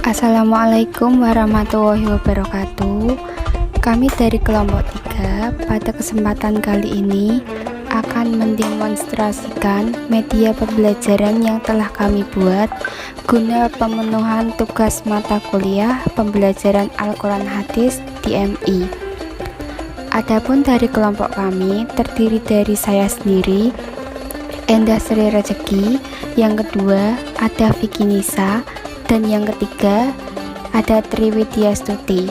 Assalamualaikum warahmatullahi wabarakatuh. Kami dari kelompok 3 pada kesempatan kali ini akan mendemonstrasikan media pembelajaran yang telah kami buat guna pemenuhan tugas mata kuliah pembelajaran Al-Quran Hadis di MI. Adapun dari kelompok kami terdiri dari saya sendiri, Endah Sri Rezeki, yang kedua ada Vicky Nisa, dan yang ketiga ada Triwidyastuti.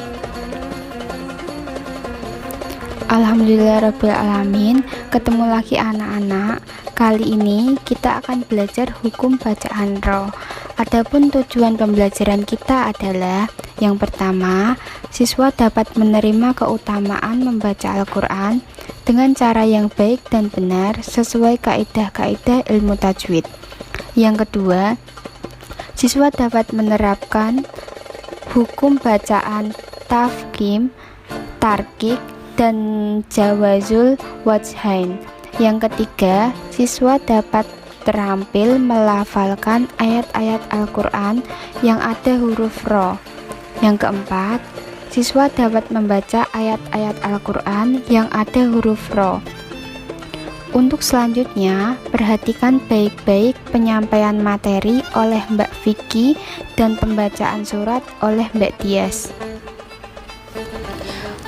Alhamdulillahirrabbilalamin, ketemu lagi anak-anak. Kali ini kita akan belajar hukum bacaan roh. Adapun tujuan pembelajaran kita adalah yang pertama, siswa dapat menerima keutamaan membaca Al-Quran dengan cara yang baik dan benar sesuai kaidah-kaidah ilmu tajwid. Yang kedua, siswa dapat menerapkan hukum bacaan tafkhim, tarkik, dan jawazul wajhain. Yang ketiga, siswa dapat terampil melafalkan ayat-ayat Al-Quran yang ada huruf ro. Yang keempat, siswa dapat membaca ayat-ayat Al-Quran yang ada huruf ro. Untuk selanjutnya, perhatikan baik-baik penyampaian materi oleh Mbak Vicky dan pembacaan surat oleh Mbak Dias.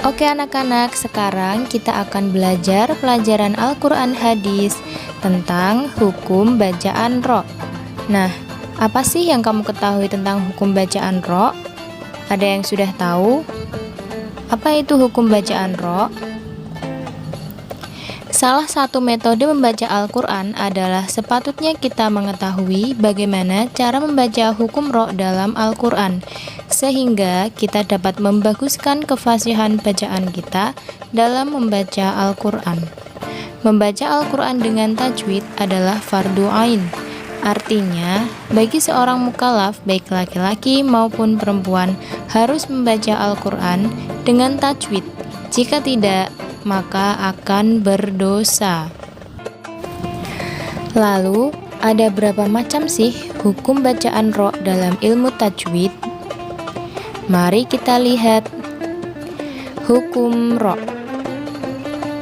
Oke anak-anak, sekarang kita akan belajar pelajaran Al-Quran Hadis tentang hukum bacaan ro. Nah, apa sih yang kamu ketahui tentang hukum bacaan ro? Ada yang sudah tahu? Apa itu hukum bacaan ro? Salah satu metode membaca Al-Quran adalah sepatutnya kita mengetahui bagaimana cara membaca hukum ro dalam Al-Quran, sehingga kita dapat membaguskan kefasihan bacaan kita dalam membaca Al-Quran. Membaca Al-Quran dengan tajwid adalah fardu ain. Artinya, bagi seorang mukallaf, baik laki-laki maupun perempuan, harus membaca Al-Quran dengan tajwid. Jika tidak, maka akan berdosa. Lalu, ada berapa macam sih hukum bacaan ro dalam ilmu tajwid? Mari kita lihat. Hukum ro.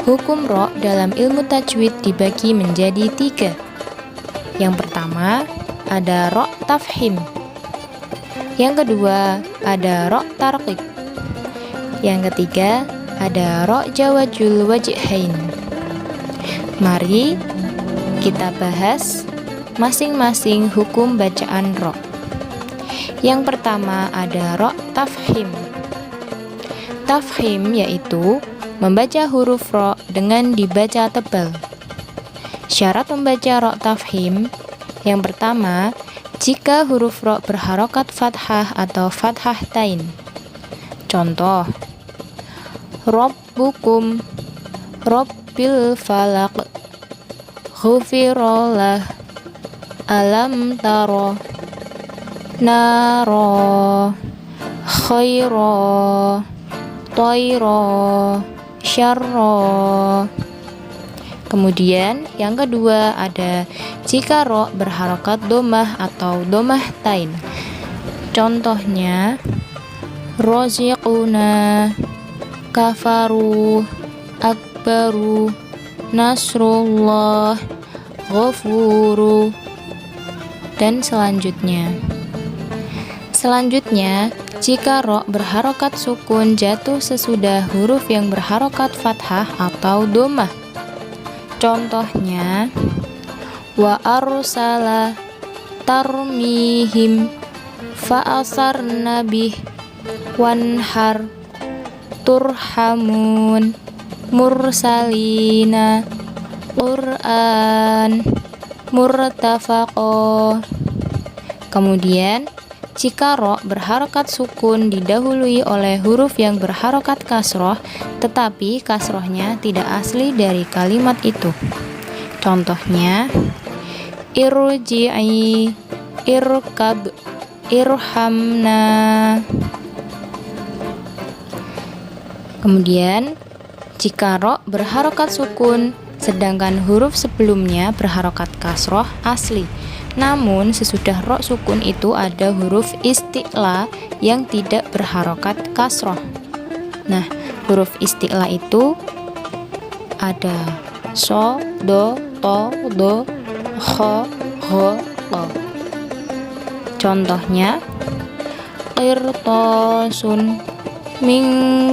Hukum ro dalam ilmu tajwid dibagi menjadi 3. Yang pertama, ada ro tafhim. Yang kedua, ada ro tarqiq. Yang ketiga, ada ro jawazul wajhain. Mari kita bahas masing-masing hukum bacaan ro. Yang pertama ada ro tafhim. Tafhim yaitu membaca huruf ro dengan dibaca tebal. Syarat membaca ro tafhim: yang pertama, jika huruf ro berharokat fathah atau fathah tain. Contoh: Rabbukum, Rabbil falaq, Ghufirolah, Alam taro, Naro, Khairo, Toiro, Syarro. Kemudian yang kedua ada jika ro berharokat domah atau domah tain. Contohnya Roziquna, kafaru, akbaru, nasrullah, ghafuru, dan selanjutnya. Selanjutnya, jika ro berharokat sukun jatuh sesudah huruf yang berharokat fathah atau domah. Contohnya, wa arsala tarmihim fa'asarna bih wanhar turhamun mursalina Qur'an murtafaqo. Kemudian jika ro berharokat sukun didahului oleh huruf yang berharokat kasroh, tetapi kasrohnya tidak asli dari kalimat itu. Contohnya irji'i, irkab, irhamna. Kemudian, jika ro berharokat sukun, sedangkan huruf sebelumnya berharokat kasroh asli. Namun sesudah ro sukun itu ada huruf isti'la yang tidak berharokat kasroh. Nah, huruf isti'la itu ada so, do, to, do, kho, ho, lo. Contohnya qirtasun min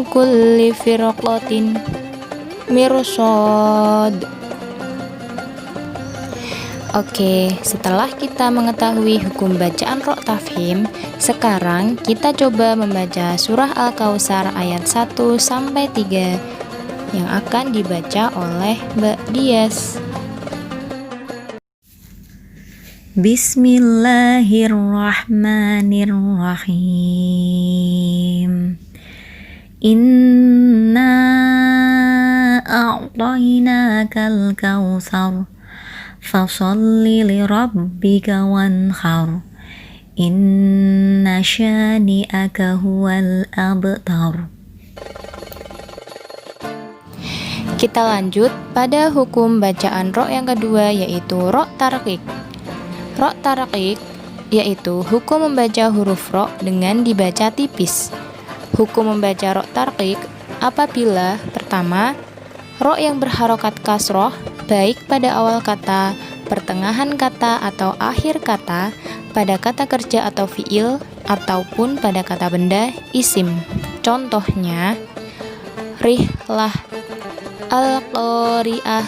kulli firqatin mirsad. Oke, setelah kita mengetahui hukum bacaan ro tafhim, sekarang kita coba membaca surah Al-Kautsar ayat 1 sampai 3 yang akan dibaca oleh Mbak Dias. Bismillahirrahmanirrahim. Inna a'tainakal kautsar fasholli lirabbika wanhar. Inna syani'aka huwal abtar. Kita lanjut pada hukum bacaan ro yang kedua, yaitu ro tarqiq. Ro tarqiq yaitu hukum membaca huruf ro dengan dibaca tipis. Hukum membaca ro tarqiq apabila pertama, ro yang berharokat kasroh baik pada awal kata, pertengahan kata atau akhir kata, pada kata kerja atau fiil, ataupun pada kata benda isim. Contohnya rihlah, al-qari'ah,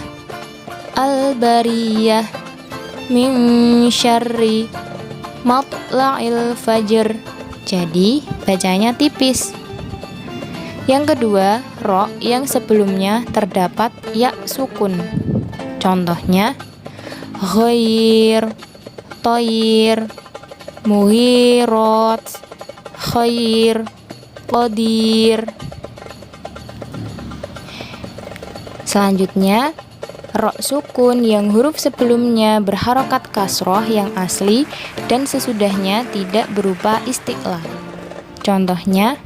al-bariyah, min syarri matla'il fajr. Jadi bacanya tipis. Yang kedua, ro yang sebelumnya terdapat ya sukun. Contohnya ghair, toir, muhirat, khair, qadir. Selanjutnya, ro sukun yang huruf sebelumnya berharokat kasroh yang asli dan sesudahnya tidak berupa istiqlal. Contohnya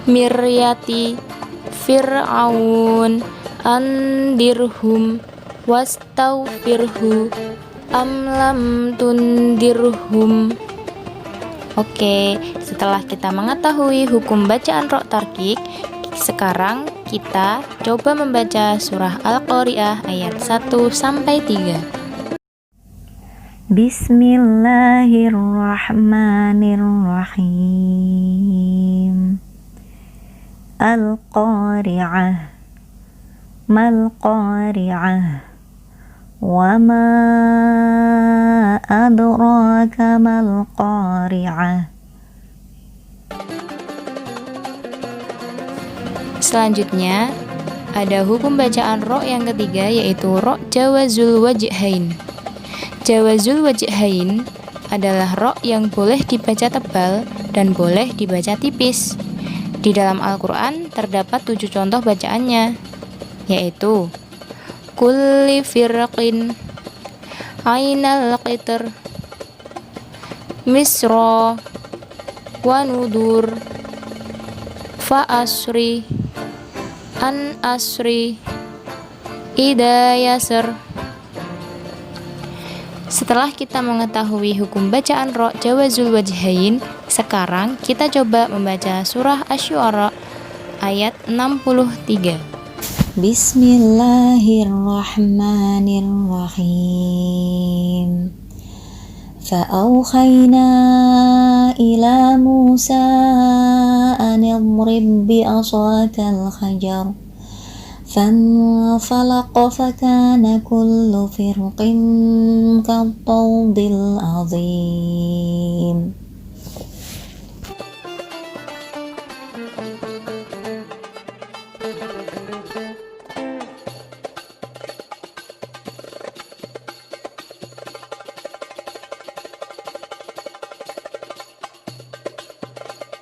miryati, fir'aun, andirhum, wastaghfirhu, lam tundirhum. Oke, setelah kita mengetahui hukum bacaan ro tarqiq, sekarang kita coba membaca surah Al-Qari'ah ayat 1 sampai 3. Bismillahirrahmanirrahim. Al-Qari'ah, mal-Qari'ah, wa ma adraka mal-Qari'ah. Selanjutnya ada hukum bacaan ro yang ketiga, yaitu ro jawazul wajhain. Jawazul wajhain adalah ro yang boleh dibaca tebal dan boleh dibaca tipis. Di dalam Al-Quran terdapat 7 contoh bacaannya, yaitu kulli firqin, ainal qitr, misra, wa nudur, fa asri, an asri, ida yasr. Setelah kita mengetahui hukum bacaan ro jawazul wajhain, sekarang kita coba membaca surah Asy-Syu'ara ayat 63. Bismillahirrahmanirrahim. Fa'aukhayna ila Musa an idrib bi'asakal hajar فانفلق فكان كل فرق كالطود العظيم